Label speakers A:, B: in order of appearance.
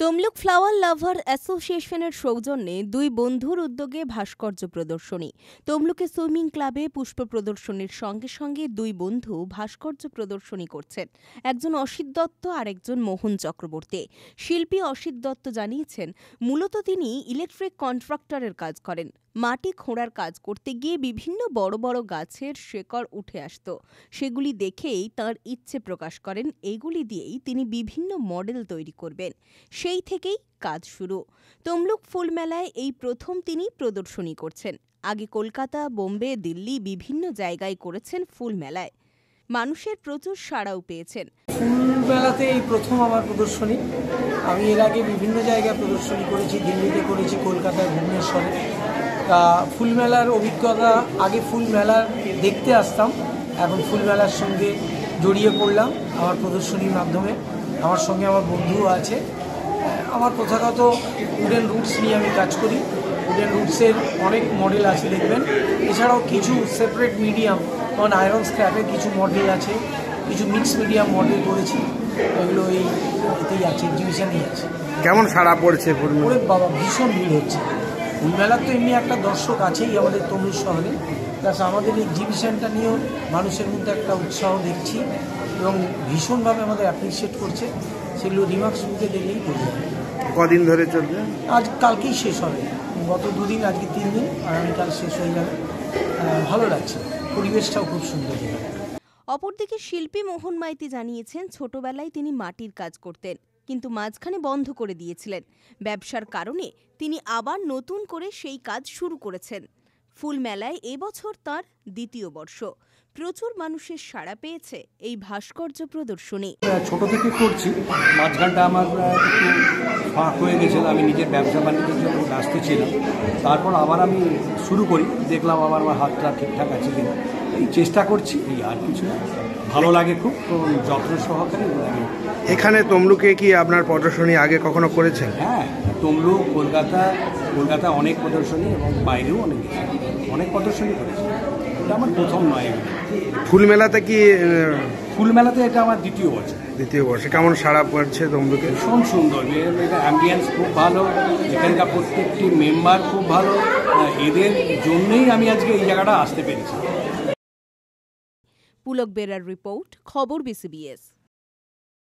A: Tamluk flower লাভার অ্যাসোসিয়েশনের সৌজন্যে দুই বন্ধুর উদ্যোগে ভাস্কর্য প্রদর্শনী। তমলুকে সুইমিং ক্লাবে পুষ্প প্রদর্শনীর সঙ্গে সঙ্গে দুই বন্ধু ভাস্কর্য প্রদর্শনী করছেন, একজন অসিত দত্ত আর একজন মোহন চক্রবর্তী। শিল্পী অসিত দত্ত জানিয়েছেন, মূলত তিনি ইলেকট্রিক কন্ট্রাক্টরের কাজ করেন। মাটি খোঁড়ার কাজ করতে গিয়ে বিভিন্ন বড় বড় গাছের শেকড় উঠে আসত, সেগুলি দেখেই তাঁর ইচ্ছে প্রকাশ করেন এইগুলি দিয়েই তিনি বিভিন্ন মডেল তৈরি করবেন। সেই থেকেই কাজ শুরু। তমলুক ফুল মেলায় এই প্রথম তিনি প্রদর্শনী করছেন। আগে কলকাতা, বোম্বে, দিল্লি বিভিন্ন জায়গায় করেছেন ফুল মেলায়। মানুষের প্রচুর সাড়াও পেয়েছেন।
B: ফুল মেলাতে এই প্রথম আমার প্রদর্শনী। আমি এর আগে বিভিন্ন জায়গায় প্রদর্শনী করেছি, দিল্লিতে করেছি, কলকাতায়, ভুবনেশ্বরে। ফুল মেলার অভিজ্ঞতা, আগে ফুল মেলা দেখতে আসতাম, এখন ফুল মেলার সঙ্গে জড়িয়ে পড়লাম আমার প্রদর্শনীর মাধ্যমে। আমার সঙ্গে আমার বন্ধুও আছে। আমার প্রথাগত উডেন রুটস নিয়ে আমি কাজ করি। উডেন রুটসের অনেক মডেল আছে দেখবেন, এছাড়াও কিছু সেপারেট মিডিয়াম, যেমন আয়রন স্ক্র্যাপের কিছু মডেল আছে, কিছু মিক্স মিডিয়াম মডেল করেছি। এগুলো এতেই আছে, এক্সিবিশনেই আছে।
C: কেমন সাড়া পড়ছে?
B: ওরে বাবা, ভীষণ ভিড় হচ্ছে। ফুল মেলার তো এমনি একটা দর্শক আছেই আমাদের তমলুক শহরে, প্লাস আমাদের এক্সিবিশনটা নিয়েও মানুষের মধ্যে একটা উৎসাহ দেখছি এবং ভীষণভাবে আমাদের অ্যাপ্রিসিয়েট করছে। সেগুলো রিমার্কস শুনতে দেখলেই পড়ে যাবে।
C: কদিন ধরে চলবে?
B: আজ কালকেই শেষ হবে, গত 2 দিন, আজকে 3 দিন, আগামীকাল শেষ হয়ে যাবে। ভালো লাগছে, পরিবেশটাও খুব সুন্দর।
A: অপরদিকে শিল্পী মোহন মাইতি জানিয়েছেন, ছোটবেলায় তিনি মাটির কাজ করতেন, কিন্তু মাঝখানে বন্ধ করে দিয়েছিলেন। ব্যবসার কারণে তিনি আবার নতুন করে সেই কাজ শুরু করেছেন। ফুল মেলায় এবছর তাঁর 2য় বর্ষ। প্রচুর মানুষের সাড়া পেয়েছে এই ভাস্কর্য প্রদর্শনী।
D: ছোট থেকে করছি, মাঝখানটা আমার একটু ফাঁক হয়ে গেছিল, আমি নিজের ব্যবসা বাণিজ্যের জন্য ব্যস্ত ছিলাম। তারপর আবার আমি শুরু করি, দেখলাম আমার হাতটা ঠিকঠাক আছে কিনা, এই চেষ্টা করছি, এই আর কিছু না। ভালো লাগে, খুব যত্ন সহকারে লাগে।
C: এখানে তমলুকে কি আপনার প্রদর্শনী আগে কখনো করেছেন?
D: হ্যাঁ, তমলুক, কলকাতা অনেক প্রদর্শনী এবং বাইরেও অনেক প্রদর্শনী করেছি। এটা আমার প্রথম নয়। এগুলো
C: ফুল মেলাতে কি?
D: ফুল মেলাতে এটা আমার 2য় বছর।
C: 2য় বর্ষে কেমন সাড়া পড়ছে তমলুকে?
D: ভীষণ সুন্দর, এটা অ্যাম্বিয়েন্স খুব ভালো, এখানকার প্রত্যেকটি মেম্বার খুব ভালো। এদের জন্যই আমি আজকে এই জায়গাটা আসতে পেরেছি।
A: পুলক বেরার রিপোর্ট, খবর BCBS।